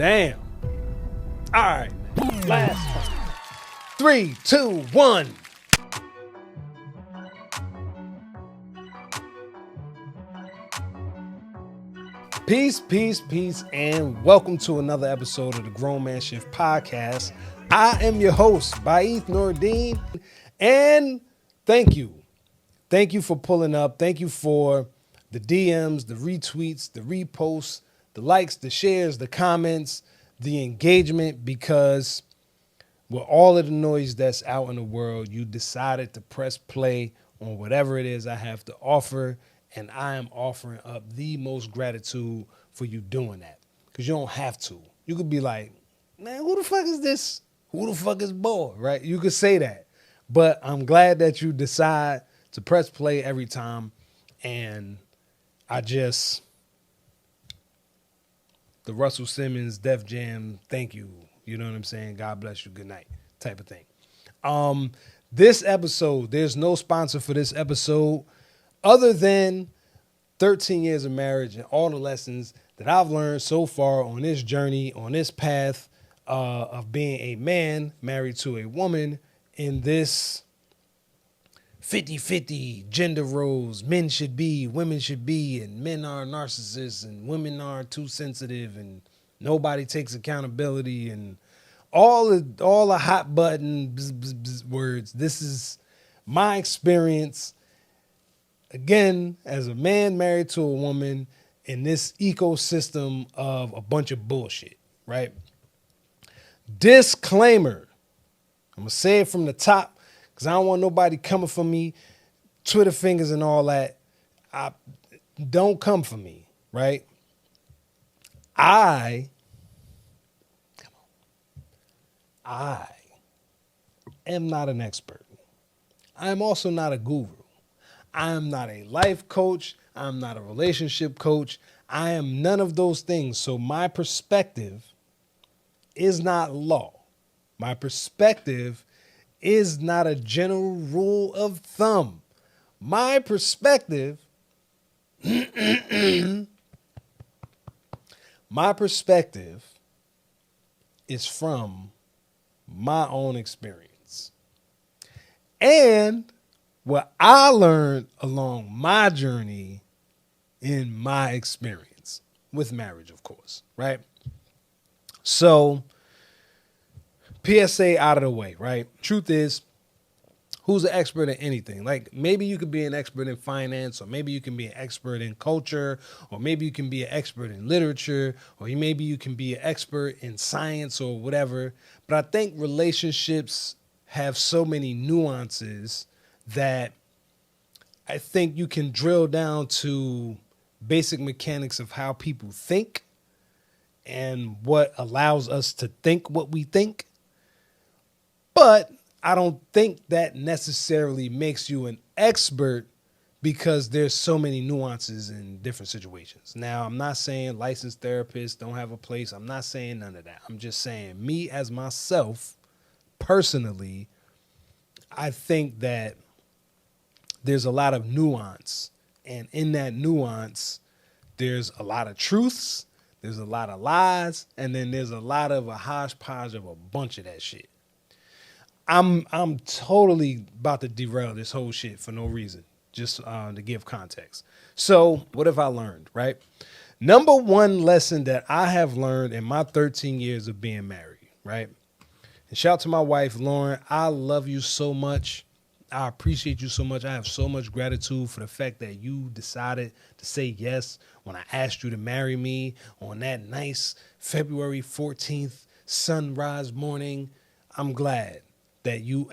Damn. All right. Last one. 3, 2, 1. Peace, and welcome to another episode of the Grown Man Shift Podcast. I am your host, Baith Nordine, and thank you. Thank you for pulling up. Thank you for the DMs, the retweets, the reposts, the likes, the shares, the comments, the engagement, because with all of the noise that's out in the world, you decided to press play on whatever it is I have to offer, and I am offering up the most gratitude for you doing that, because you don't have to. You could be like, man, who the fuck is this? Who the fuck is Boy, right? You could say that, but I'm glad that you decide to press play every time, and the Russell Simmons Def Jam, thank you. You know what I'm saying? God bless you. Good night type of thing. This episode, there's no sponsor for this episode other than 13 years of marriage and all the lessons that I've learned so far on this journey, on this path of being a man married to a woman in this 50-50 gender roles. Men should be, women should be, and men are narcissists and women are too sensitive and nobody takes accountability and all the hot button words. This is my experience, again, as a man married to a woman in this ecosystem of a bunch of bullshit, right? Disclaimer. I'm going to say it from the top because I don't want nobody coming for me, Twitter fingers and all that. Don't come for me, right? I am not an expert. I am also not a guru. I am not a life coach. I'm not a relationship coach. I am none of those things. So my perspective is not law. My perspective is not a general rule of thumb. My perspective, is from my own experience and what I learned along my journey in my experience with marriage, of course, right? So, PSA out of the way, right? Truth is, who's an expert in anything? Like, maybe you could be an expert in finance, or maybe you can be an expert in culture, or maybe you can be an expert in literature, or maybe you can be an expert in science or whatever. But I think relationships have so many nuances that I think you can drill down to basic mechanics of how people think and what allows us to think what we think. But I don't think that necessarily makes you an expert because there's so many nuances in different situations. Now, I'm not saying licensed therapists don't have a place. I'm not saying none of that. I'm just saying me as myself, personally, I think that there's a lot of nuance. And in that nuance, there's a lot of truths, there's a lot of lies, and then there's a lot of a hodgepodge of a bunch of that shit. I'm totally about to derail this whole shit for no reason, just to give context. So what have I learned, right? Number one lesson that I have learned in my 13 years of being married, right? And shout out to my wife, Lauren. I love you so much. I appreciate you so much. I have so much gratitude for the fact that you decided to say yes when I asked you to marry me on that nice February 14th sunrise morning. I'm glad that you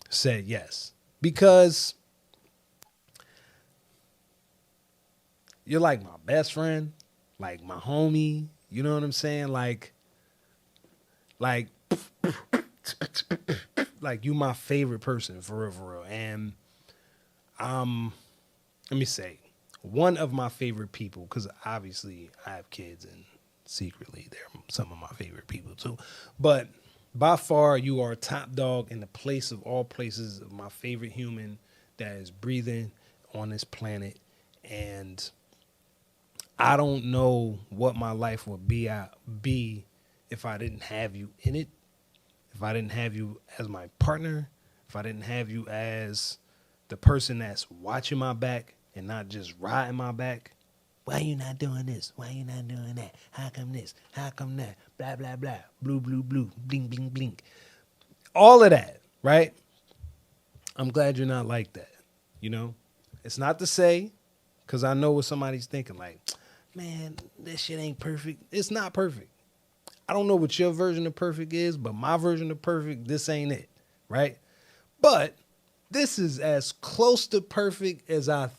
said yes, because you're like my best friend, like my homie. You know what I'm saying? Like you my favorite person for real. And let me say, one of my favorite people, because obviously I have kids and secretly they're some of my favorite people too. But by far, you are top dog in the place of all places of my favorite human that is breathing on this planet. And I don't know what my life would be if I didn't have you in it, if I didn't have you as my partner, if I didn't have you as the person that's watching my back and not just riding my back. Why you not doing this? Why you not doing that? How come this? How come that? Blah, blah, blah. Blue, blue, blue. Bling, bling, bling. All of that, right? I'm glad you're not like that. You know? It's not to say, because I know what somebody's thinking, like, man, this shit ain't perfect. It's not perfect. I don't know what your version of perfect is, but my version of perfect, this ain't it, right? But this is as close to perfect as I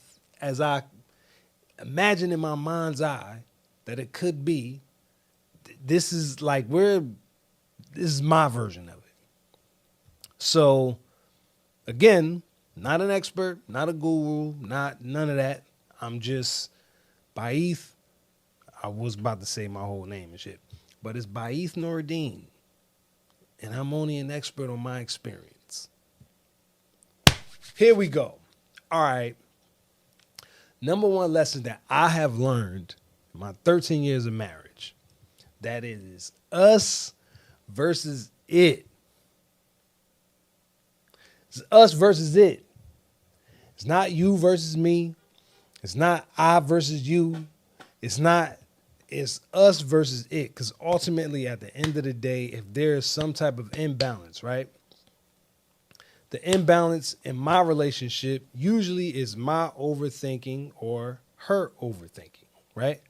imagine in my mind's eye that it could be. This is like this is my version of it. So again, not an expert, not a guru, not none of that. I'm just Baith. I was about to say my whole name and shit, but it's Baith Nuruddin, and I'm only an expert on my experience. Here we go. All right. Number one lesson that I have learned in my 13 years of marriage, that is us versus it. It's us versus it. It's not you versus me. It's not I versus you. It's us versus it. Because ultimately, at the end of the day, if there is some type of imbalance, right? The imbalance in my relationship usually is my overthinking or her overthinking, right?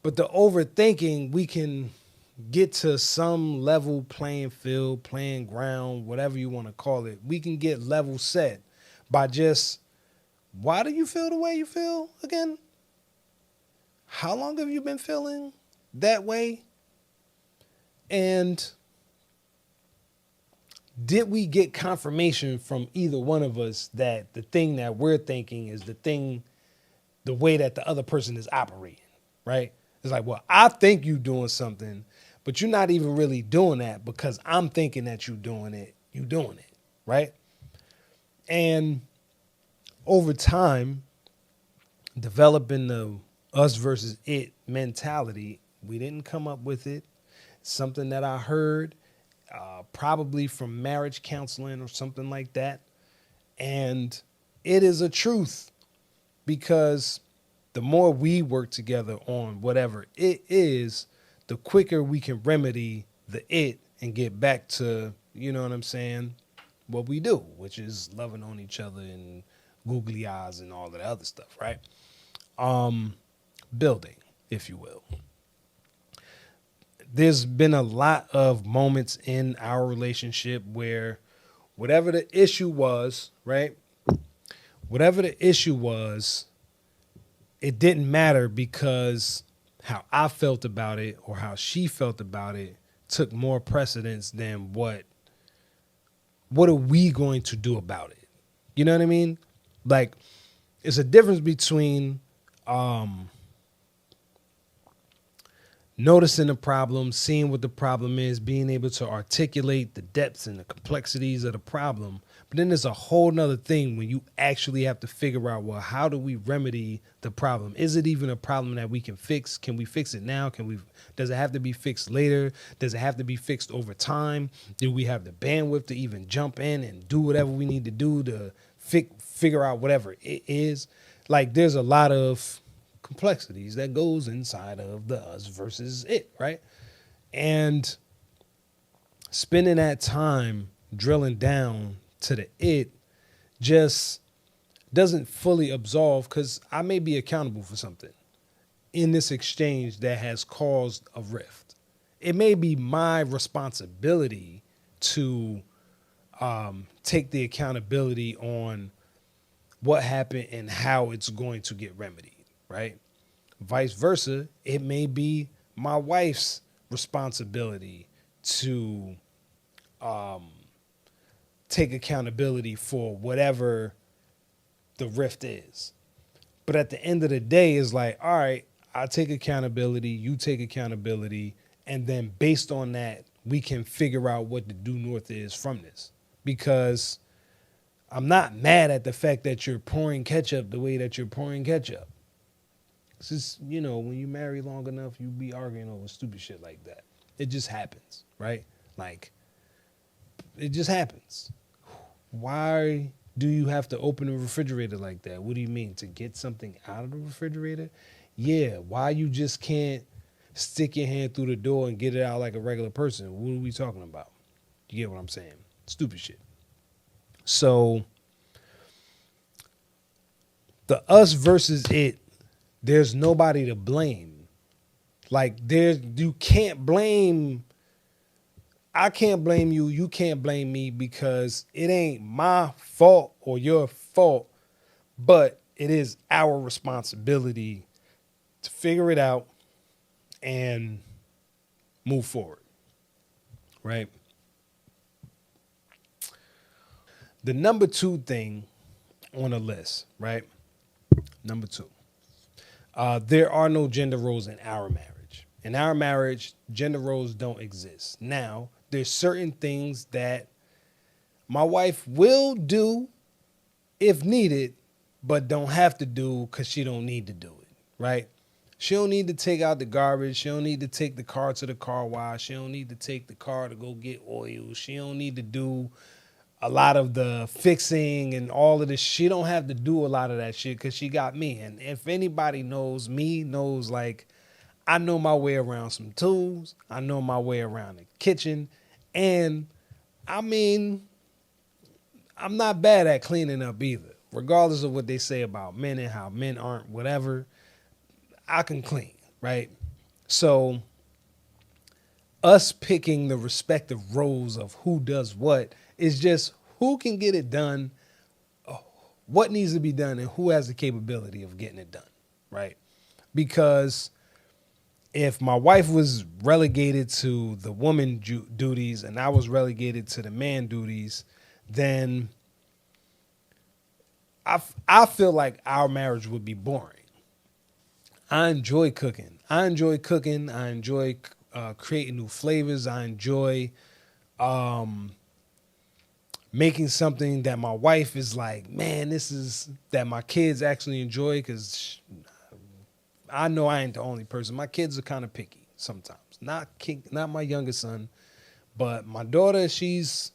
But the overthinking, we can get to some level playing field, playing ground, whatever you want to call it. We can get level set by just, why do you feel the way you feel again? How long have you been feeling that way? And did we get confirmation from either one of us that the thing that we're thinking is the way that the other person is operating, right? It's like, well, I think you're doing something, but you're not even really doing that because I'm thinking that you're doing it, right? And over time, developing the us versus it mentality, we didn't come up with it. It's something that I heard probably from marriage counseling or something like that. And it is a truth because the more we work together on whatever it is, the quicker we can remedy the it and get back to, you know what I'm saying, what we do, which is loving on each other and googly eyes and all of the other stuff, right? Building, if you will. There's been a lot of moments in our relationship where whatever the issue was, right? Whatever the issue was, it didn't matter because how I felt about it or how she felt about it took more precedence than what are we going to do about it? You know what I mean? Like, it's a difference between noticing the problem, seeing what the problem is, being able to articulate the depths and the complexities of the problem. But then there's a whole nother thing when you actually have to figure out, well, how do we remedy the problem? Is it even a problem that we can fix? Can we fix it now? Does it have to be fixed later? Does it have to be fixed over time? Do we have the bandwidth to even jump in and do whatever we need to do to figure out whatever it is? Like, there's a lot of complexities that goes inside of the us versus it, right? And spending that time drilling down to the it just doesn't fully absolve, because I may be accountable for something in this exchange that has caused a rift. It may be my responsibility to take the accountability on what happened and how it's going to get remedied. Right? Vice versa, it may be my wife's responsibility to take accountability for whatever the rift is. But at the end of the day, it's like, all right, I take accountability, you take accountability, and then based on that, we can figure out what the due north is from this. Because I'm not mad at the fact that you're pouring ketchup the way that you're pouring ketchup. It's just, you know, when you marry long enough, you be arguing over stupid shit like that. It just happens, right? Like, it just happens. Why do you have to open the refrigerator like that? What do you mean? To get something out of the refrigerator? Yeah. Why you just can't stick your hand through the door and get it out like a regular person? What are we talking about? You get what I'm saying? Stupid shit. So the us versus it, there's nobody to blame. Like you can't blame. I can't blame you. You can't blame me because it ain't my fault or your fault, but it is our responsibility to figure it out and move forward. Right? The number 2 thing on the list, right? Number 2. There are no gender roles in our marriage. In our marriage, gender roles don't exist. Now, there's certain things that my wife will do if needed, but don't have to do because she don't need to do it, right? She don't need to take out the garbage. She don't need to take the car to the car wash. She don't need to take the car to go get oil. She don't need to do a lot of the fixing and all of this. She don't have to do a lot of that shit because she got me. And if anybody knows me, knows like I know my way around some tools. I know my way around the kitchen. And I mean, I'm not bad at cleaning up either. Regardless of what they say about men and how men aren't, whatever, I can clean, right? So us picking the respective roles of who does what is just who can get it done, what needs to be done, and who has the capability of getting it done, right? Because if my wife was relegated to the woman duties and I was relegated to the man duties, then I feel like our marriage would be boring. I enjoy cooking. I enjoy creating new flavors. I enjoy making something that my wife is like, man, this is that my kids actually enjoy because I know I ain't the only person. My kids are kind of picky sometimes. Not my youngest son, but my daughter, she's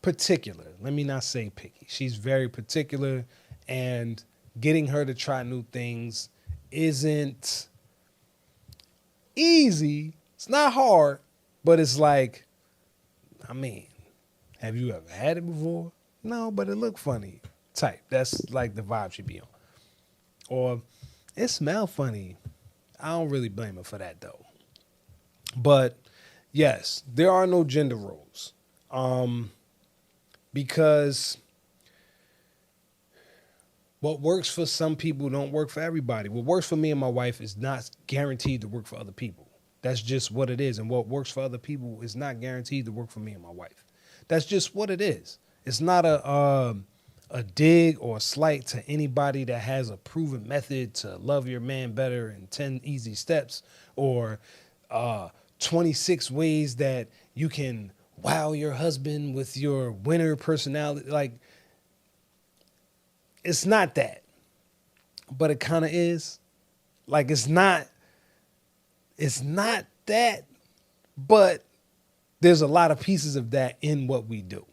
particular. Let me not say picky. She's very particular, and getting her to try new things isn't easy. It's not hard, but it's like, I mean, have you ever had it before? No, but it looked funny. Type. That's like the vibe she be on. Or it smelled funny. I don't really blame her for that though. But yes, there are no gender roles. Because what works for some people don't work for everybody. What works for me and my wife is not guaranteed to work for other people. That's just what it is. And what works for other people is not guaranteed to work for me and my wife. That's just what it is. It's not a dig or a slight to anybody that has a proven method to love your man better in 10 easy steps or 26 ways that you can wow your husband with your winner personality. Like, it's not that, but it kind of is. Like, it's not that, but there's a lot of pieces of that in what we do.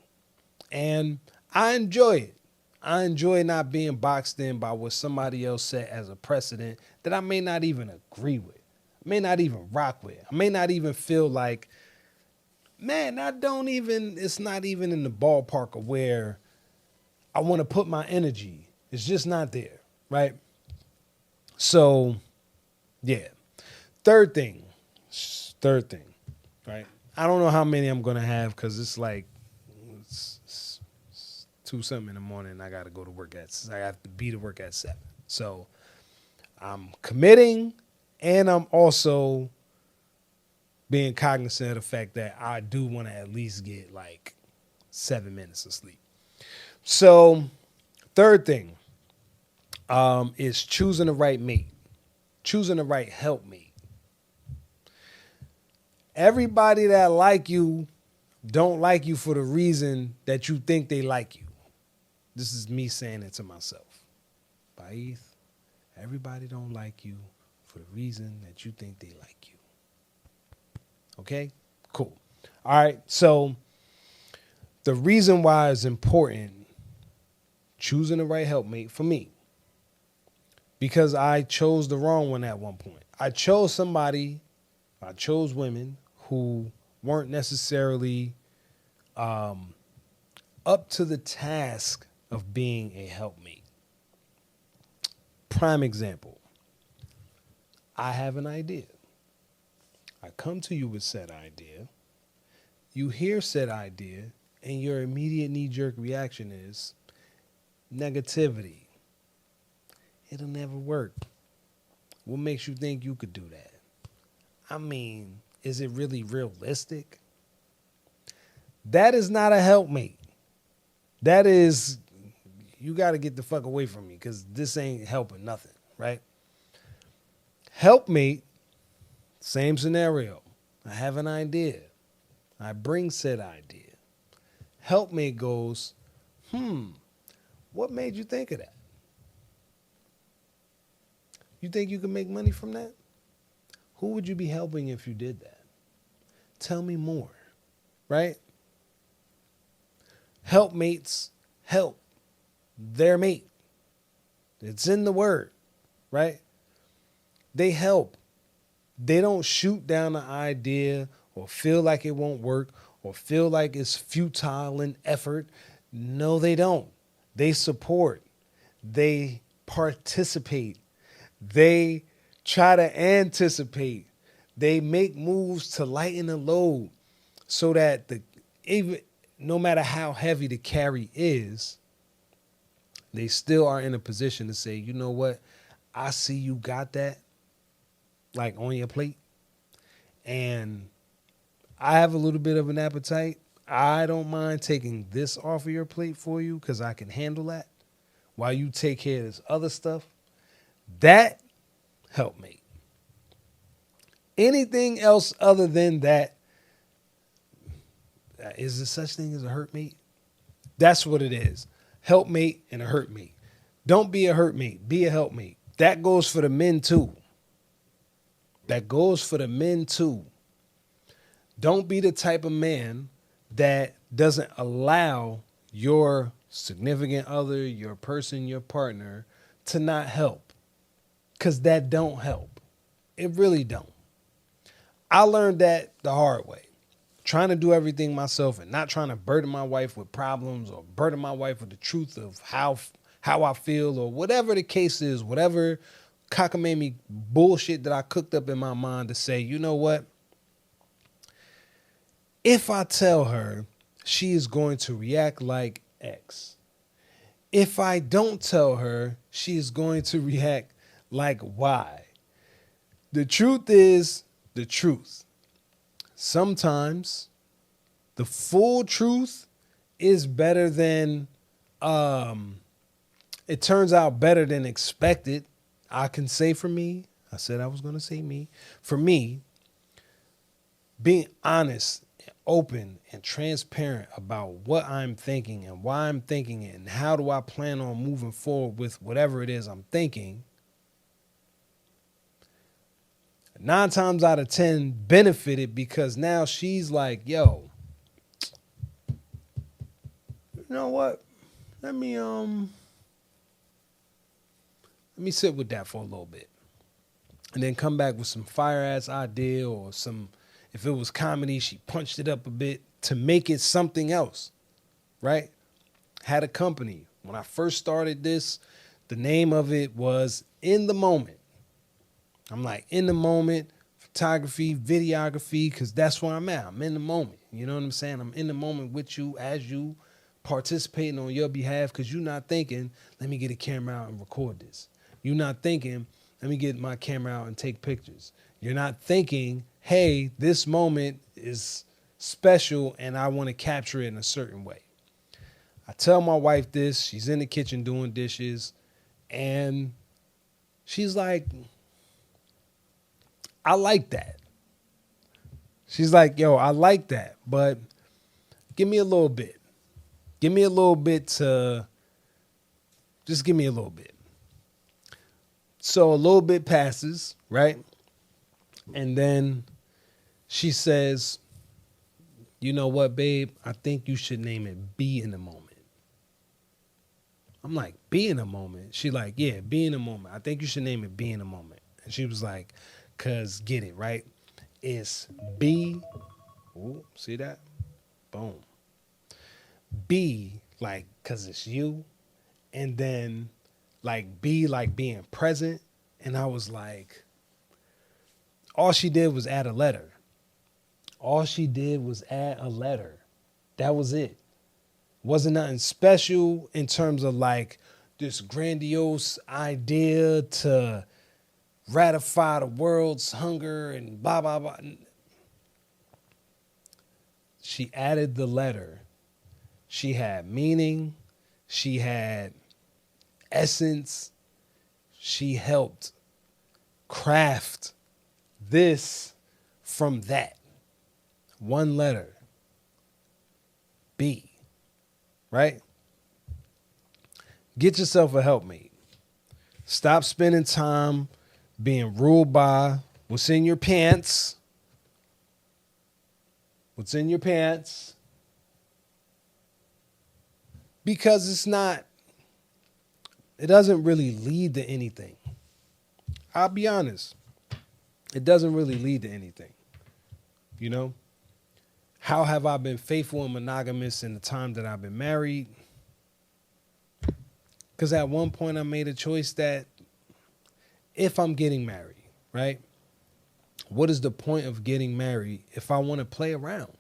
And I enjoy it. I enjoy not being boxed in by what somebody else set as a precedent that I may not even agree with, may not even rock with. I may not even feel like, man, it's not even in the ballpark of where I want to put my energy. It's just not there, right? So, yeah. Third thing, right? I don't know how many I'm going to have because it's like it's 2-something in the morning and I got to go to work I have to be to work at 7. So I'm committing and I'm also being cognizant of the fact that I do want to at least get like 7 minutes of sleep. So third thing is choosing the right mate, choosing the right helpmate. Everybody that like you don't like you for the reason that you think they like you. This is me saying it to myself. Baith, everybody don't like you for the reason that you think they like you. Okay? Cool. All right. So the reason why it's important choosing the right helpmate for me, because I chose the wrong one at one point. I chose women who weren't necessarily up to the task of being a helpmate. Prime example. I have an idea. I come to you with said idea. You hear said idea, and your immediate knee-jerk reaction is negativity. It'll never work. What makes you think you could do that? I mean, is it really realistic? That is not a helpmate. That is, you got to get the fuck away from me because this ain't helping nothing, right? Helpmate, same scenario. I have an idea. I bring said idea. Helpmate goes, what made you think of that? You think you can make money from that? Who would you be helping if you did that? Tell me more, right? Helpmates help their mate. It's in the word, right? They help. They don't shoot down the idea or feel like it won't work or feel like it's futile in effort. No, they don't. They support. They participate. They try to anticipate. They make moves to lighten the load so that even no matter how heavy the carry is, they still are in a position to say, you know what? I see you got that like on your plate. And I have a little bit of an appetite. I don't mind taking this off of your plate for you because I can handle that while you take care of this other stuff. That helpmate. Anything else other than that, is there such thing as a hurtmate? That's what it is. Helpmate and a hurtmate. Don't be a hurtmate. Be a helpmate. That goes for the men too. That goes for the men too. Don't be the type of man that doesn't allow your significant other, your person, your partner to not help. Because that don't help. It really don't. I learned that the hard way. Trying to do everything myself and not trying to burden my wife with problems or burden my wife with the truth of how I feel or whatever the case is, whatever cockamamie bullshit that I cooked up in my mind to say, you know what? If I tell her, she is going to react like X. If I don't tell her, she is going to react like Y. The truth is the truth. Sometimes the full truth is better than, it turns out better than expected. I can say for me, I said I was going to say me. For me, being honest, and open, and transparent about what I'm thinking and why I'm thinking it and how do I plan on moving forward with whatever it is I'm thinking, 9 times out of 10 benefited because now she's like, yo, you know what? Let me sit with that for a little bit. And then come back with some fire ass idea or some, if it was comedy, she punched it up a bit to make it something else. Right? Had a company. When I first started this, the name of it was In the Moment. I'm like, in the moment, photography, videography, because that's where I'm at. I'm in the moment. You know what I'm saying? I'm in the moment with you as you participating on your behalf because you're not thinking, let me get a camera out and record this. You're not thinking, let me get my camera out and take pictures. You're not thinking, hey, this moment is special and I want to capture it in a certain way. I tell my wife this. She's in the kitchen doing dishes. And she's like, I like that. She's like, yo, I like that, but give me a little bit. Give me a little bit to, just give me a little bit. So a little bit passes, right? And then she says, you know what, babe? I think you should name it Be in the Moment. I'm like, Be in the Moment? She like, yeah, Be in the Moment. I think you should name it Be in the Moment. And she was like, cause get it, right? It's be, ooh, see that? Boom. Be, like, cause it's you. And then like be like being present. And I was like, all she did was add a letter. All she did was add a letter. That was it. Wasn't nothing special in terms of like this grandiose idea to ratify the world's hunger and blah, blah, blah. She added the letter. She had meaning. She had essence. She helped craft this from that. One letter. B. Right? Get yourself a helpmate. Stop spending time being ruled by what's in your pants. What's in your pants. Because it doesn't really lead to anything. I'll be honest. It doesn't really lead to anything. You know? How have I been faithful and monogamous in the time that I've been married? Because at one point I made a choice that if I'm getting married, right? What is the point of getting married if I want to play around?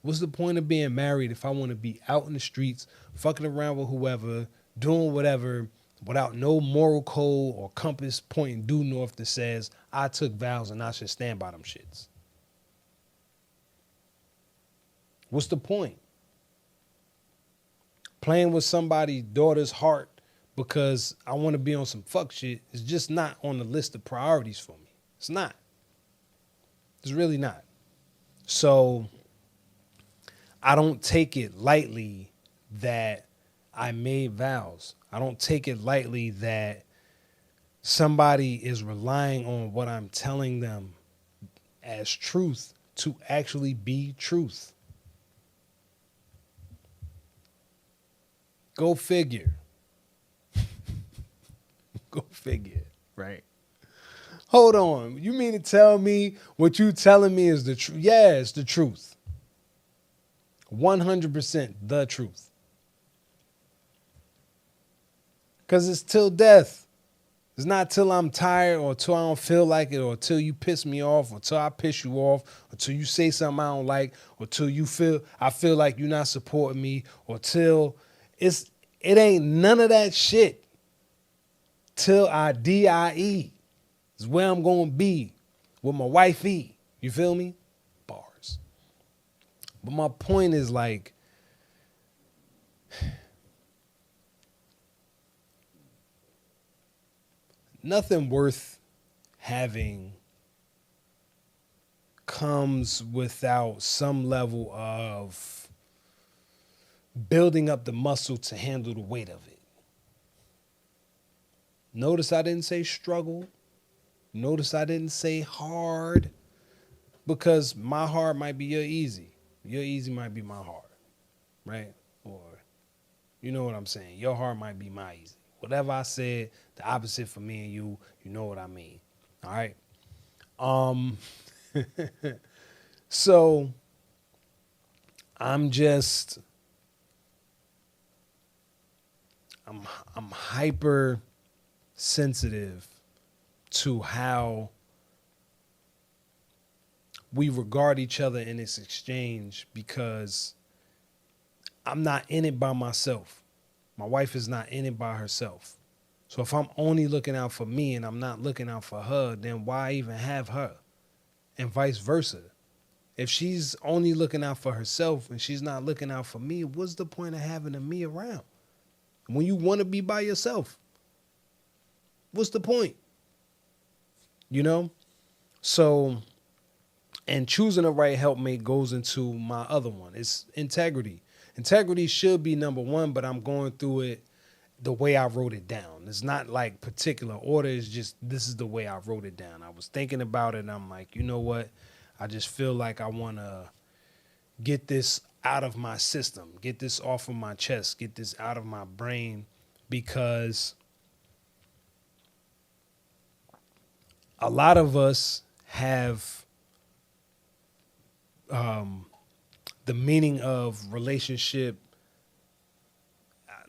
What's the point of being married if I want to be out in the streets, fucking around with whoever, doing whatever, without no moral code or compass pointing due north that says I took vows and I should stand by them shits? What's the point? Playing with somebody's daughter's heart because I want to be on some fuck shit is just not on the list of priorities for me. It's not. It's really not. So I don't take it lightly that I made vows. I don't take it lightly that somebody is relying on what I'm telling them as truth to actually be truth. Go figure. Go figure, right? Hold on. You mean to tell me what you telling me is the truth? Yeah, it's the truth. 100% the truth. Because it's till death. It's not till I'm tired or till I don't feel like it or till you piss me off or till I piss you off or till you say something I don't like or till I feel like you're not supporting me or till it ain't none of that shit till I die. Is where I'm going to be with my wifey. You feel me? Bars. But my point is like, nothing worth having comes without some level of building up the muscle to handle the weight of it. Notice I didn't say struggle. Notice I didn't say hard, because my hard might be your easy. Your easy might be my hard, right? Or you know what I'm saying? Your hard might be my easy. Whatever I said, the opposite for me and you know what I mean. All right. So I'm hyper sensitive to how we regard each other in this exchange, because I'm not in it by myself. My wife is not in it by herself. So if I'm only looking out for me and I'm not looking out for her, then why even have her? And vice versa. If she's only looking out for herself and she's not looking out for me, what's the point of having a me around? When you want to be by yourself, what's the point? You know? So, and choosing the right helpmate goes into my other one. It's integrity. Integrity should be number one, but I'm going through it the way I wrote it down. It's not like particular order. It's just this is the way I wrote it down. I was thinking about it and I'm like, you know what? I just feel like I want to get this out of my system, get this off of my chest, get this out of my brain, because a lot of us have the meaning of relationship.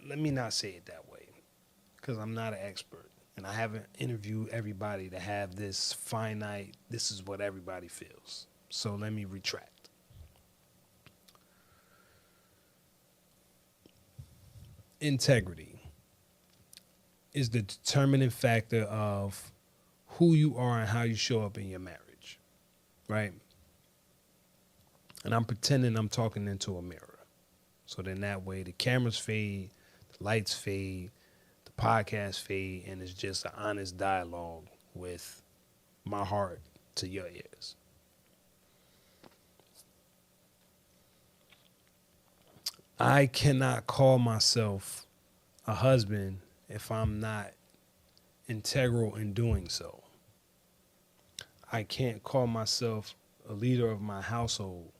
Let me not say it that way because I'm not an expert and I haven't interviewed everybody to have this finite, this is what everybody feels. So let me retract. Integrity is the determining factor of who you are and how you show up in your marriage, right? And I'm pretending I'm talking into a mirror. So then that way the cameras fade, the lights fade, the podcast fade, and it's just an honest dialogue with my heart to your ears. I cannot call myself a husband if I'm not integral in doing so. I can't call myself a leader of my household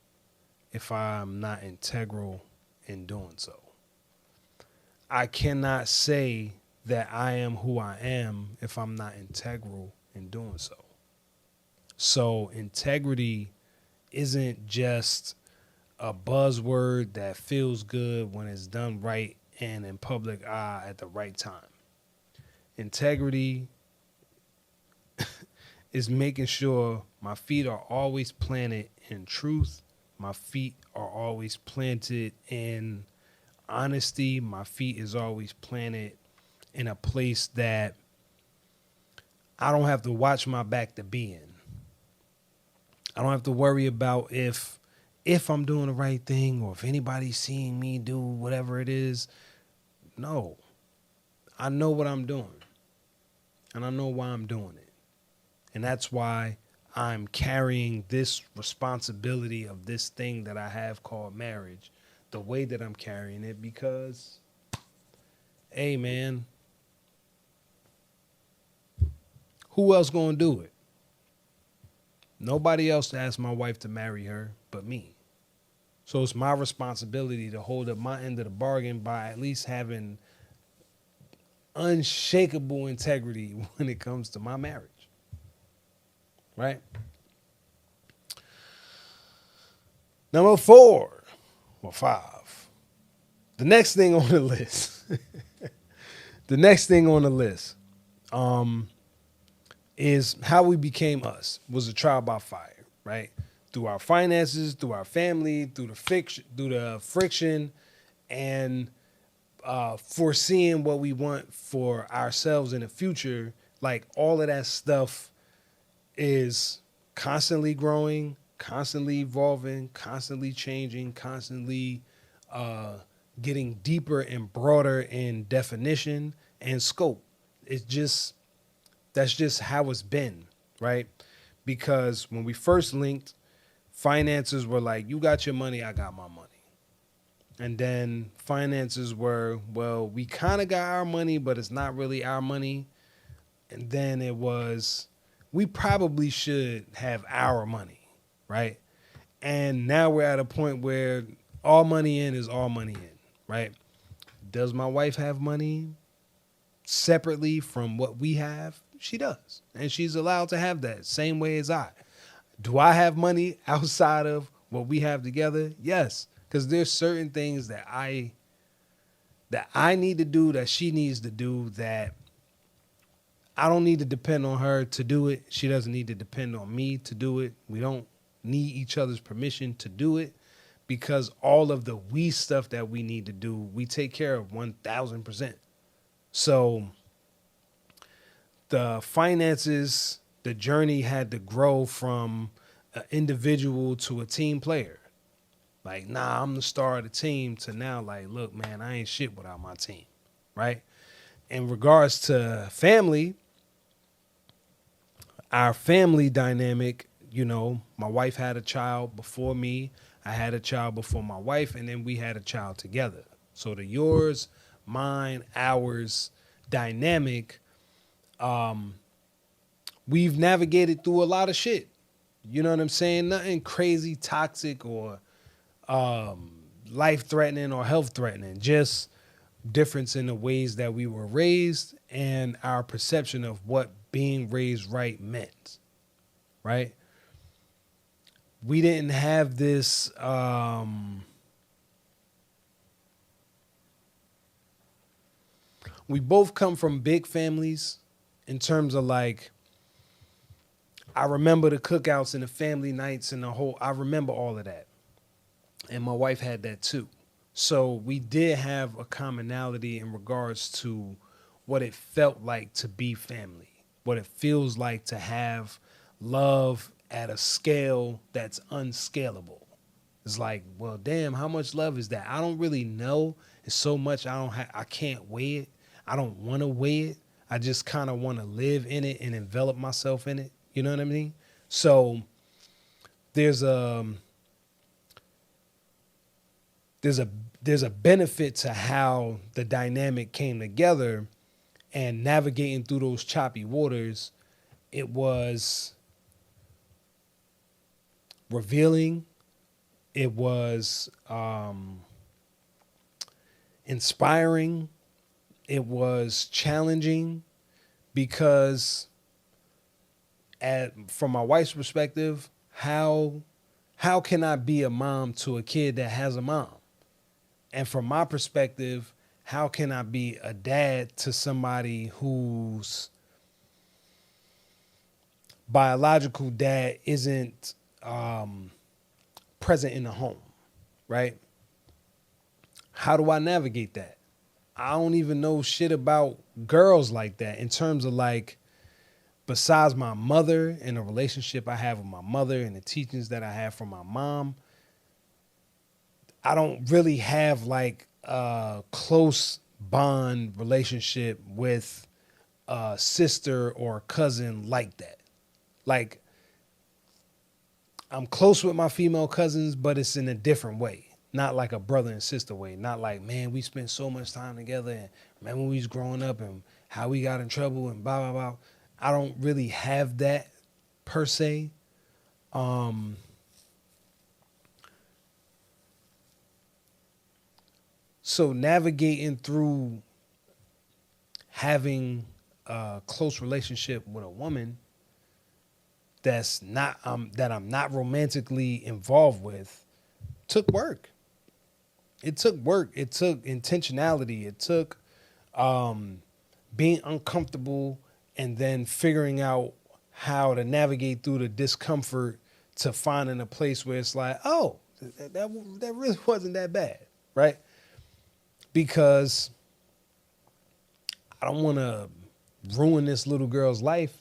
if I'm not integral in doing so. I cannot say that I am who I am if I'm not integral in doing so. So integrity isn't just a buzzword that feels good when it's done right and in public eye at the right time. Integrity is making sure my feet are always planted in truth. My feet are always planted in honesty. My feet is always planted in a place that I don't have to watch my back to be in. I don't have to worry about if I'm doing the right thing or if anybody's seeing me do whatever it is. No. I know what I'm doing. And I know why I'm doing it. And that's why I'm carrying this responsibility of this thing that I have called marriage the way that I'm carrying it because, hey, man, who else gonna do it? Nobody else asked my wife to marry her but me. So it's my responsibility to hold up my end of the bargain by at least having unshakable integrity when it comes to my marriage. Right? Number 4 or 5. The next thing on the list. The next thing on the list is how we became us. Was a trial by fire, right? Through our finances, through our family, through the friction, and foreseeing what we want for ourselves in the future. Like all of that stuff is constantly growing, constantly evolving, constantly changing, constantly getting deeper and broader in definition and scope. That's just how it's been, right? Because when we first linked, finances were like, you got your money, I got my money. And then finances were, well, we kind of got our money, but it's not really our money. And then it was, we probably should have our money, right? And now we're at a point where all money in is all money in, right? Does my wife have money separately from what we have? She does. And she's allowed to have that same way as I. Do I have money outside of what we have together? Yes. Because there's certain things that I need to do, that she needs to do, that I don't need to depend on her to do it. She doesn't need to depend on me to do it. We don't need each other's permission to do it, because all of the we stuff that we need to do, we take care of 1,000%. So the finances, the journey had to grow from an individual to a team player. Like, nah, I'm the star of the team, to now, like, look, man, I ain't shit without my team, right? In regards to family, our family dynamic, you know, my wife had a child before me. I had a child before my wife, and then we had a child together. So the yours, mine, ours dynamic, we've navigated through a lot of shit. You know what I'm saying? Nothing crazy, toxic, or life threatening or health threatening. Just difference in the ways that we were raised and our perception of what being raised right meant. Right? We didn't have this. We both come from big families in terms of like, I remember the cookouts and the family nights and I remember all of that. And my wife had that too. So we did have a commonality in regards to what it felt like to be family, what it feels like to have love at a scale that's unscalable. It's like, well, damn, how much love is that? I don't really know. It's so much I can't weigh it. I don't want to weigh it. I just kind of want to live in it and envelop myself in it. You know what I mean? So there's a there's a benefit to how the dynamic came together and navigating through those choppy waters. It was revealing. It was inspiring. It was challenging because from my wife's perspective, how can I be a mom to a kid that has a mom? And from my perspective, how can I be a dad to somebody whose biological dad isn't present in the home, right? How do I navigate that? I don't even know shit about girls like that in terms of like, besides my mother and the relationship I have with my mother and the teachings that I have from my mom, I don't really have like a close bond relationship with a sister or a cousin like that. Like, I'm close with my female cousins, but it's in a different way. Not like a brother and sister way. Not like, man, we spent so much time together and remember when we was growing up and how we got in trouble and blah, blah, blah. I don't really have that per se. So navigating through having a close relationship with a woman that's not that I'm not romantically involved with took work. It took work. It took intentionality. It took being uncomfortable and then figuring out how to navigate through the discomfort to finding a place where it's like, oh, that really wasn't that bad, right? Because I don't want to ruin this little girl's life.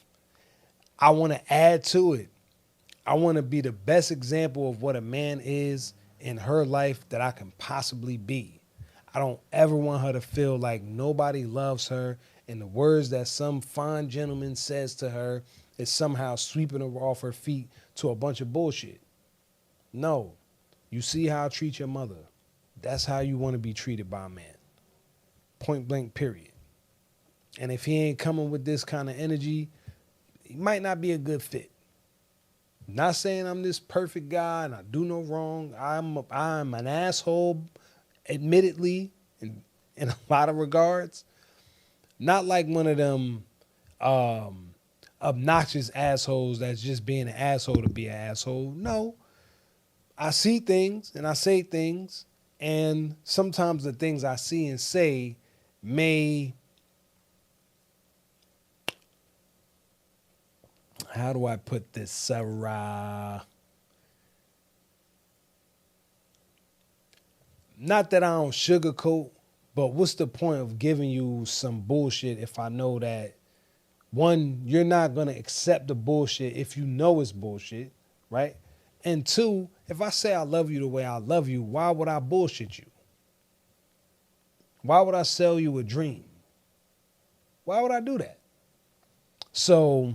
I want to add to it. I want to be the best example of what a man is in her life that I can possibly be. I don't ever want her to feel like nobody loves her and the words that some fine gentleman says to her is somehow sweeping her off her feet to a bunch of bullshit. No. You see how I treat your mother. That's how you want to be treated by a man. Point blank, period. And if he ain't coming with this kind of energy, he might not be a good fit. Not saying I'm this perfect guy and I do no wrong. I'm an asshole, admittedly, in a lot of regards. Not like one of them obnoxious assholes that's just being an asshole to be an asshole. No. I see things and I say things, and sometimes the things I see and say may, how do I put this, Sarah? Not that I don't sugarcoat, but what's the point of giving you some bullshit if I know that, one, you're not going to accept the bullshit if you know it's bullshit, right? And two, if I say I love you the way I love you, why would I bullshit you? Why would I sell you a dream? Why would I do that? So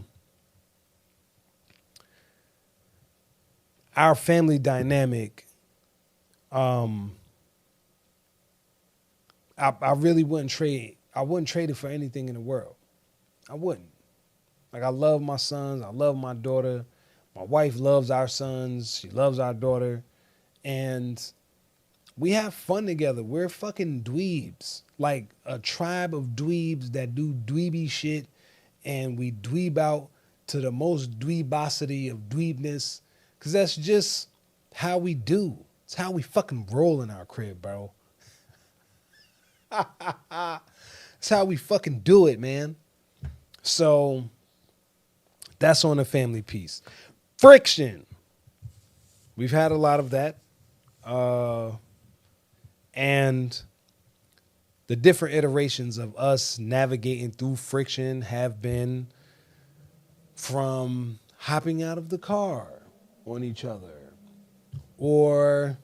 our family dynamic, I really wouldn't trade. I wouldn't trade it for anything in the world. I wouldn't. Like, I love my sons. I love my daughter. My wife loves our sons. She loves our daughter. And we have fun together. We're fucking dweebs. Like a tribe of dweebs that do dweeby shit. And we dweeb out to the most dweebosity of dweebness. Because that's just how we do. It's how we fucking roll in our crib, bro. That's how we fucking do it, man. So that's on the family piece. Friction. We've had a lot of that. And the different iterations of us navigating through friction have been from hopping out of the car on each other, or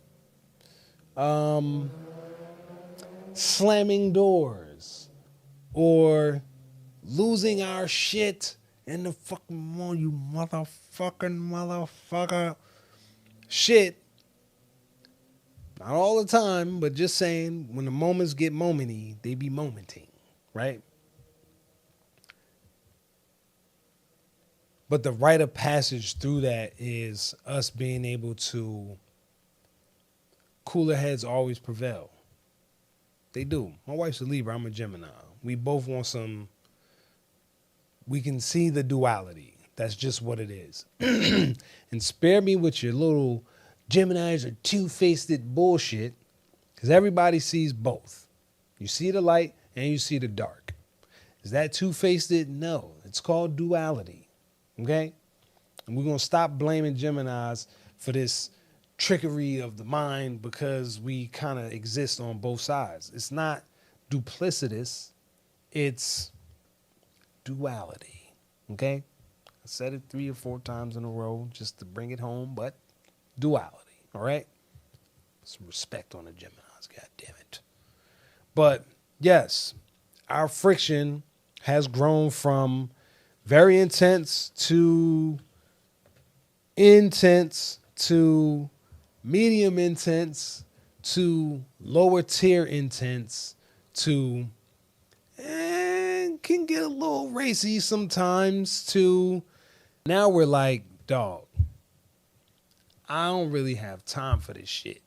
slamming doors, or losing our shit in the fucking mall, you motherfucker. Shit. Not all the time, but just saying, when the moments get momenty, they be momenting, right? But the rite of passage through that is us being able to, cooler heads always prevail. They do. My wife's a Libra, I'm a Gemini. We both want some, we can see the duality. That's just what it is. And spare me with your little Geminis are two-faced bullshit, because everybody sees both. You see the light and you see the dark. Is that two-faced? No. It's called duality. Okay? And we're going to stop blaming Geminis for this trickery of the mind because we kind of exist on both sides. It's not duplicitous. It's duality. Okay? I said it 3 or 4 times in a row just to bring it home, but duality. All right? Some respect on the Geminis, god damn it. But yes, our friction has grown from very intense to medium intense to lower tier intense to, and can get a little racy sometimes, to now we're like, dog, I don't really have time for this shit.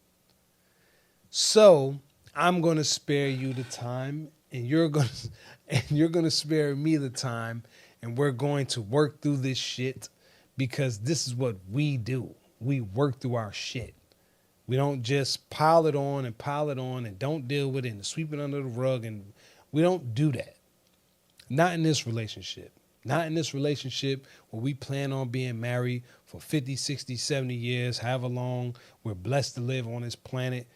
So I'm going to spare you the time, and you're going to spare me the time, and we're going to work through this shit, because this is what we do. We work through our shit. We don't just pile it on and don't deal with it and sweep it under the rug, and we don't do that. Not in this relationship. Not in this relationship where we plan on being married for 50, 60, 70 years, however long we're blessed to live on this planet.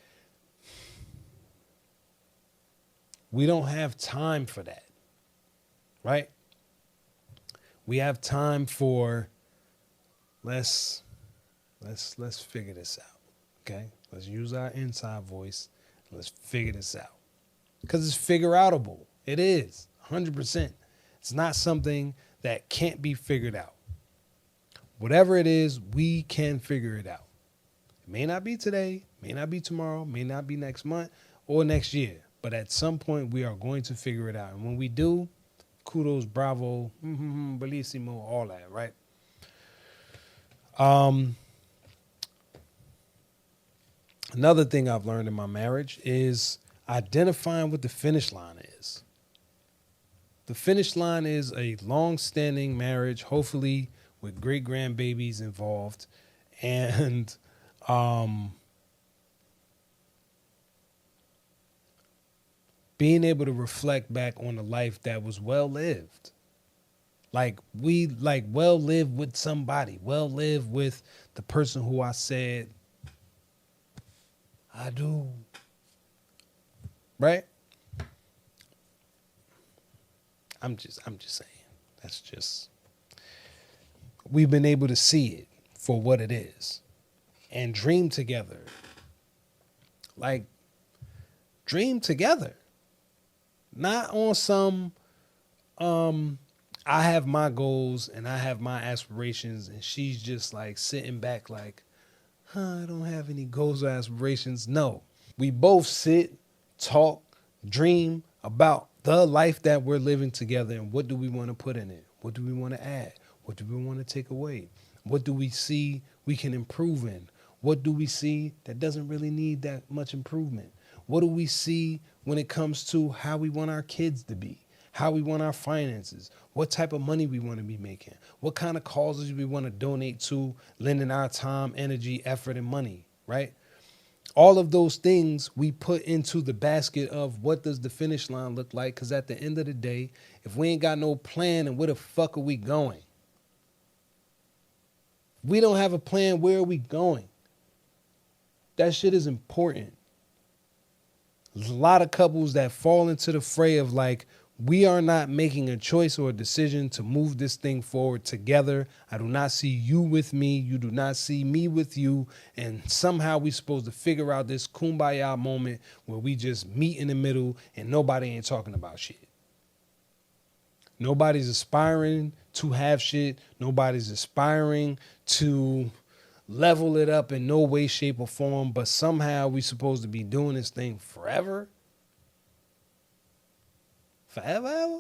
We don't have time for that, right? We have time for let's figure this out, okay? Let's use our inside voice. Let's figure this out, because it's figure outable. It is 100%. It's not something that can't be figured out. Whatever it is, we can figure it out. It may not be today, may not be tomorrow, may not be next month or next year, but at some point we are going to figure it out. And when we do, kudos, bravo, bellissimo, all that, right? Another thing I've learned in my marriage is identifying what the finish line is. The finish line is a long-standing marriage, hopefully with great grandbabies involved, and being able to reflect back on a life that was well lived. Well lived with somebody, well lived with the person who I said I do. Right? I'm just saying. That's just, we've been able to see it for what it is and dream together. Like, dream together. Not on some, I have my goals and I have my aspirations, and she's just like sitting back like, I don't have any goals or aspirations. No, we both sit, talk, Dream about the life that we're living together and what do we want to put in it? What do we want to add? What do we want to take away? What do we see we can improve in? What do we see that doesn't really need that much improvement? What do we see when it comes to how we want our kids to be? How we want our finances? What type of money we want to be making? What kind of causes we want to donate to, lending our time, energy, effort, and money, right? All of those things we put into the basket of what does the finish line look like? Because at the end of the day, if we ain't got no plan, and where the fuck are we going? If we don't have a plan, where are we going? That shit is important. There's a lot of couples that fall into the fray of like, we are not making a choice or a decision to move this thing forward together. I do not see you with me. You do not see me with you. And somehow we supposed to figure out this kumbaya moment where we just meet in the middle and nobody ain't talking about shit. Nobody's aspiring to have shit. Nobody's aspiring to level it up in no way, shape, or form. But somehow we supposed to be doing this thing forever. Forever, ever?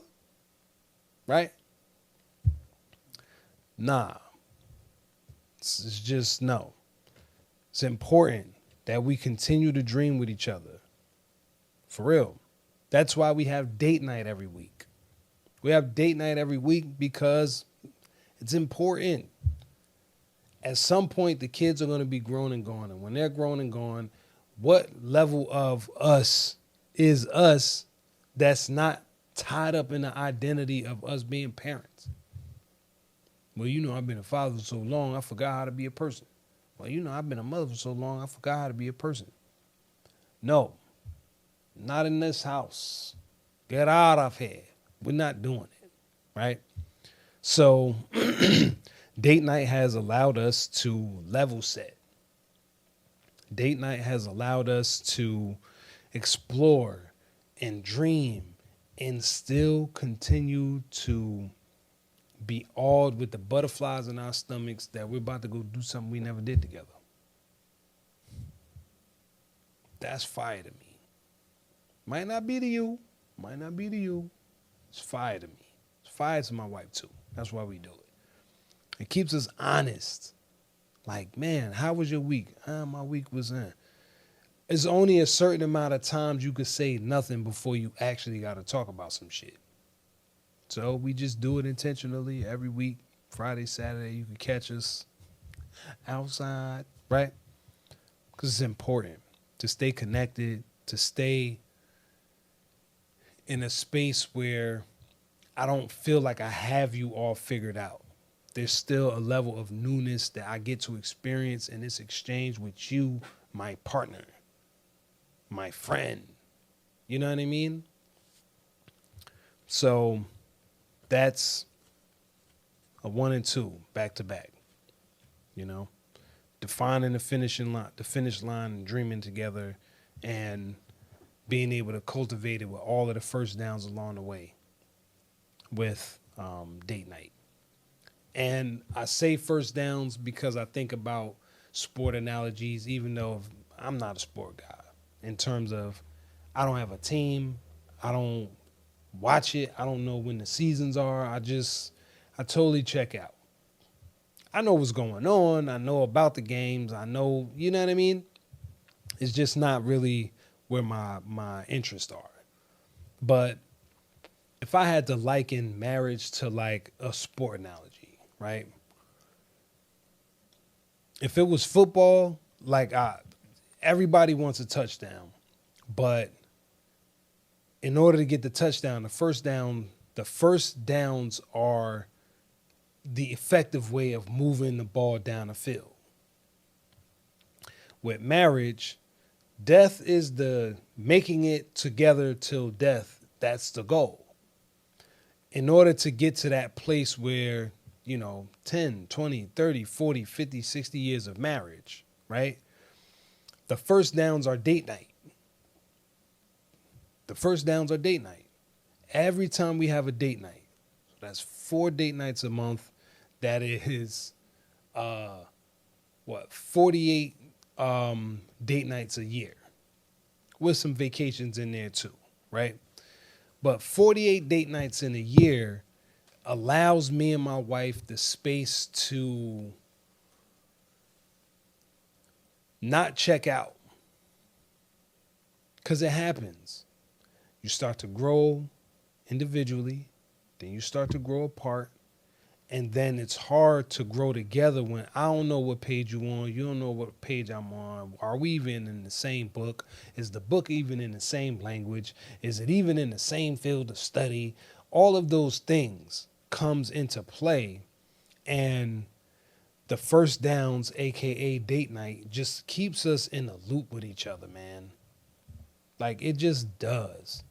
Right? Nah. It's just no. It's important that we continue to dream with each other. For real. That's why we have date night every week. We have date night every week because it's important. At some point, the kids are going to be grown and gone. And when they're grown and gone, what level of us is us that's not tied up in the identity of us being parents? Well, you know, I've been a father for so long, I forgot how to be a person. Well, you know, I've been a mother for so long, I forgot how to be a person. No, not in this house. Get out of here. We're not doing it, right? So date night has allowed us to level set. Date night has allowed us to explore and dream and still continue to be awed with the butterflies in our stomachs that we're about to go do something we never did together. That's fire to me. Might not be to you. Might not be to you. It's fire to me. It's fire to my wife too. That's why we do it. It keeps us honest. Like, man, how was your week? My week was in. It's only a certain amount of times you could say nothing before you actually got to talk about some shit. So we just do it intentionally every week. Friday, Saturday, you can catch us outside, right? Because it's important to stay connected, to stay in a space where I don't feel like I have you all figured out. There's still a level of newness that I get to experience in this exchange with you, my partner, my friend. You know what I mean? So that's a 1 and 2 back to back. You know, defining the finish line and dreaming together and being able to cultivate it with all of the first downs along the way with date night. And I say first downs because I think about sport analogies, even though I'm not a sport guy, in terms of I don't have a team. I don't watch it. I don't know when the seasons are. I totally check out. I know what's going on. I know about the games. I know, you know what I mean? It's just not really where my interests are. But if I had to liken marriage to like a sport analogy, right? If it was football, like everybody wants a touchdown, but in order to get the touchdown, the first downs are the effective way of moving the ball down the field. With marriage, death is the making it together till death. That's the goal. In order to get to that place where, 10, 20, 30, 40, 50, 60 years of marriage, right? The first downs are date night. Every time we have a date night, so that's 4 date nights a month. That is, 48 date nights a year with some vacations in there too, right? But 48 date nights in a year allows me and my wife the space to not check out. Because it happens. You start to grow individually, then you start to grow apart, and then it's hard to grow together when I don't know what page you on, you don't know what page I'm on. Are we even in the same book? Is the book even in the same language? Is it even in the same field of study? All of those things comes into play, and the first downs, aka date night, just keeps us in a loop with each other, man. Like it just does.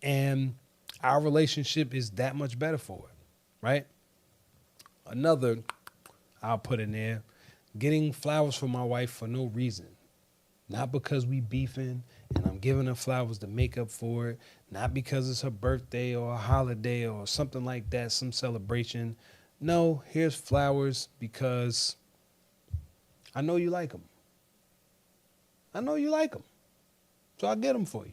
And our relationship is that much better for it, right? Another, I'll put in there, getting flowers for my wife for no reason. Not because we beefing and I'm giving her flowers to make up for it. Not because it's her birthday or a holiday or something like that, some celebration. No, here's flowers because I know you like them. I know you like them. So I'll get them for you.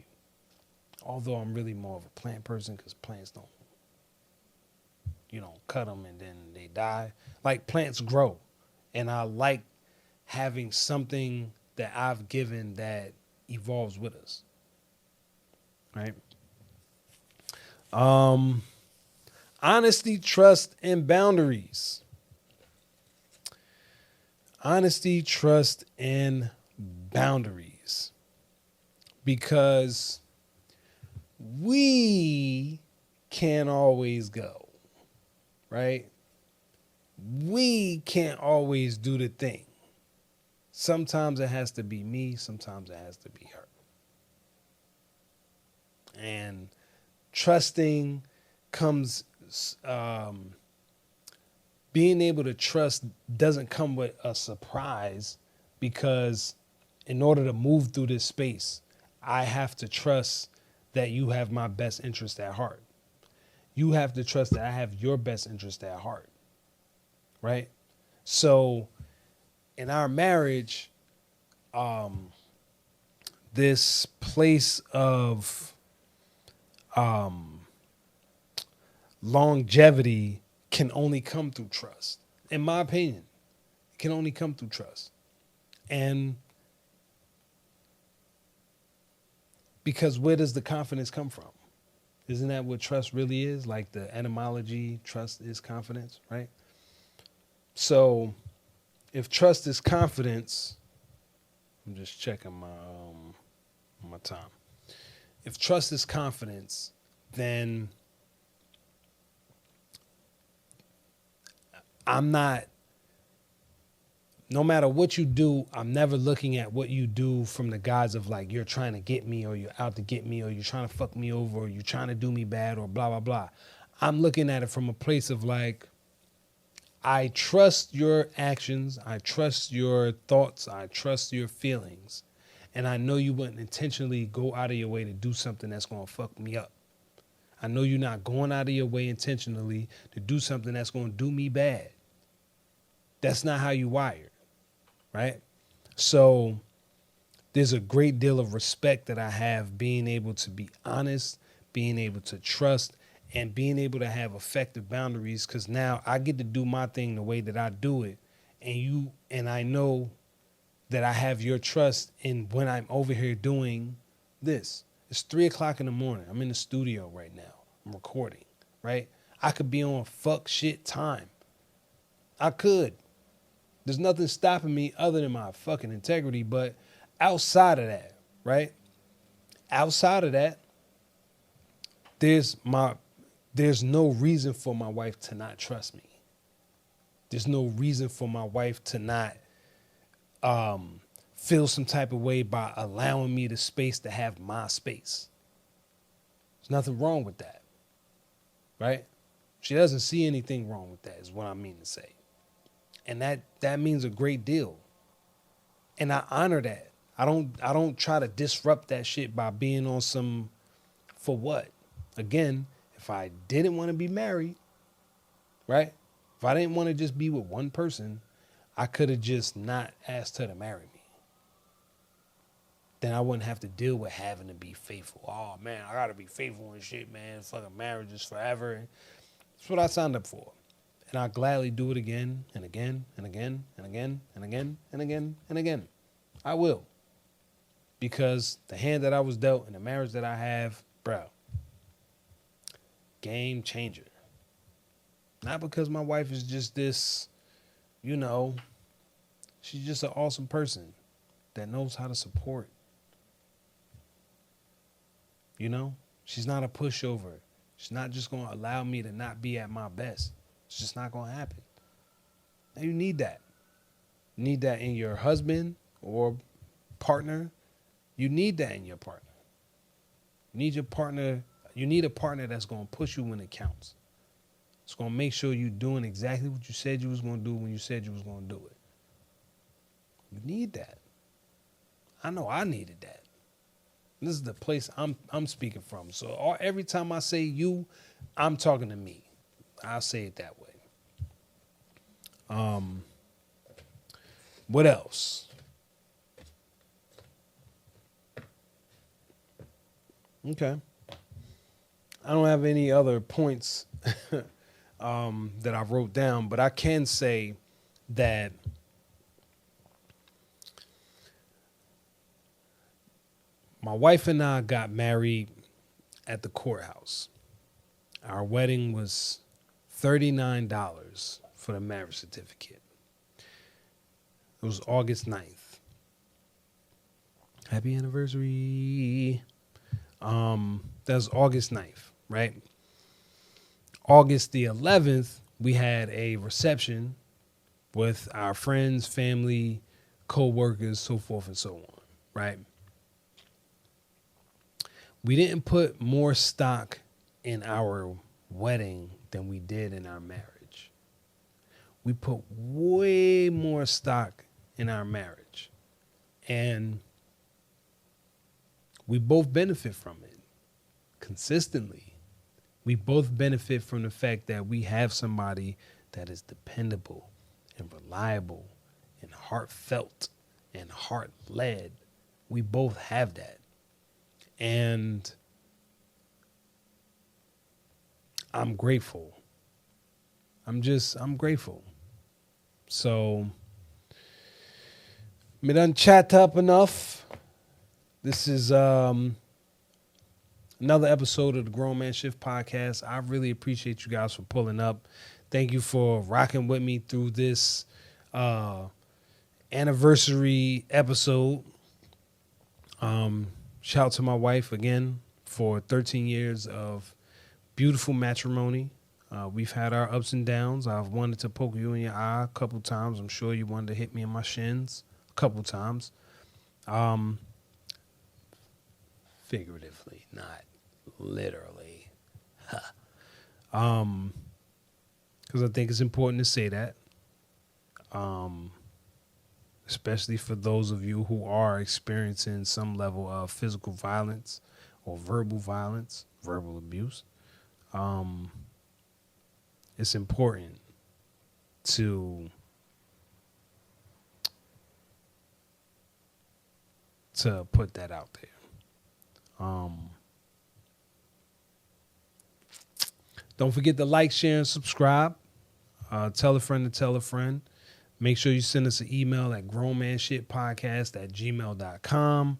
Although I'm really more of a plant person because plants don't, cut them and then they die. Like plants grow. And I like having something that I've given that evolves with us. Right? Honesty, trust, and boundaries. Honesty, trust, and boundaries. Because we can't always go, right? We can't always do the thing. Sometimes it has to be me, sometimes it has to be her. And trusting comes, being able to trust doesn't come with a surprise, because in order to move through this space, I have to trust that you have my best interest at heart. You have to trust that I have your best interest at heart. Right? So in our marriage, this place of longevity can only come through trust. In my opinion, it can only come through trust. And because where does the confidence come from? Isn't that what trust really is? Like the etymology, trust is confidence, right? So if trust is confidence, I'm just checking my time. If trust is confidence, then I'm not, no matter what you do, I'm never looking at what you do from the guise of like, you're trying to get me, or you're out to get me, or you're trying to fuck me over, or you're trying to do me bad, or blah, blah, blah. I'm looking at it from a place of like, I trust your actions. I trust your thoughts. I trust your feelings. And I know you wouldn't intentionally go out of your way to do something that's going to fuck me up. I know you're not going out of your way intentionally to do something that's going to do me bad. That's not how you wired, right? So there's a great deal of respect that I have being able to be honest, being able to trust, and being able to have effective boundaries, because now I get to do my thing the way that I do it. And I know that I have your trust in when I'm over here doing this. It's 3:00 in the morning. I'm in the studio right now. I'm recording, right? I could be on fuck shit time. I could. There's nothing stopping me other than my fucking integrity. But outside of that, right? Outside of that, there's no reason for my wife to not trust me. There's no reason for my wife to not feel some type of way by allowing me the space to have my space. There's nothing wrong with that, right? She doesn't see anything wrong with that, is what I mean to say. And that means a great deal. And I honor that. I don't try to disrupt that shit by being on some, for what? Again, if I didn't want to be married, right? If I didn't want to just be with one person, I could have just not asked her to marry me. then I wouldn't have to deal with having to be faithful. Oh man, I gotta be faithful and shit, man. Fucking marriage is forever. That's what I signed up for. And I gladly do it again and again and again and again and again and again and again. I will. Because the hand that I was dealt and the marriage that I have, bro, game changer. Not because my wife is just this, you know, she's just an awesome person that knows how to support. You know, she's not a pushover. She's not just going to allow me to not be at my best. It's just not going to happen. And you need that. You need that in your husband or partner. You need that in your partner. You need your partner. You need a partner that's going to push you when it counts. It's going to make sure you're doing exactly what you said you was going to do when you said you was going to do it. You need that. I know I needed that. This is the place I'm speaking from. So every time I say you, I'm talking to me. I'll say it that way. What else? Okay. I don't have any other points that I wrote down, but I can say that my wife and I got married at the courthouse. Our wedding was $39 for the marriage certificate. It was August 9th. Happy anniversary. That was August 9th, right? August the 11th, we had a reception with our friends, family, co-workers, so forth and so on, right? We didn't put more stock in our wedding than we did in our marriage. We put way more stock in our marriage. And we both benefit from it consistently. We both benefit from the fact that we have somebody that is dependable and reliable and heartfelt and heart-led. We both have that. And I'm grateful. I'm grateful. So, me done chat up enough. This is another episode of the Grown Man Shift podcast. I really appreciate you guys for pulling up. Thank you for rocking with me through this anniversary episode. Shout out to my wife again for 13 years of beautiful matrimony. We've had our ups and downs. I've wanted to poke you in your eye a couple times. I'm sure you wanted to hit me in my shins a couple times. Figuratively, not literally. Because I think it's important to say that. Especially for those of you who are experiencing some level of physical violence or verbal violence, verbal abuse. It's important to put that out there. Don't forget to like, share, and subscribe. Tell a friend to tell a friend. Make sure you send us an email at grownmanshitpodcast@gmail.com.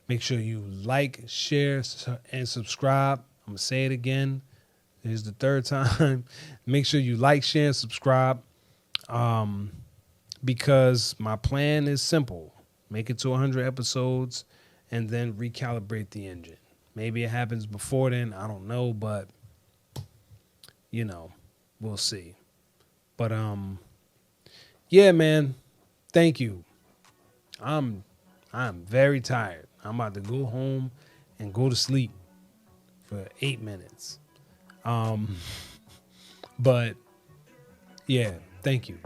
Make sure you like, share, and subscribe. I'm going to say it again. Here's the third time. Make sure you like, share, and subscribe. Because my plan is simple. Make it to 100 episodes and then recalibrate the engine. Maybe it happens before then. I don't know, but, you know, we'll see. But, yeah, man. Thank you. I'm very tired. I'm about to go home and go to sleep for 8 minutes. But yeah, thank you.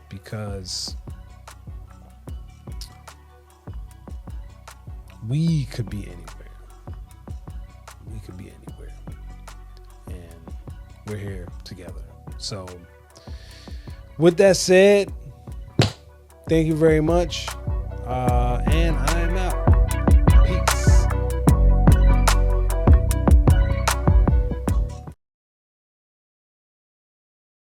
Because we could be anywhere. We could be anywhere. And we're here together. So with that said, thank you very much. And I'm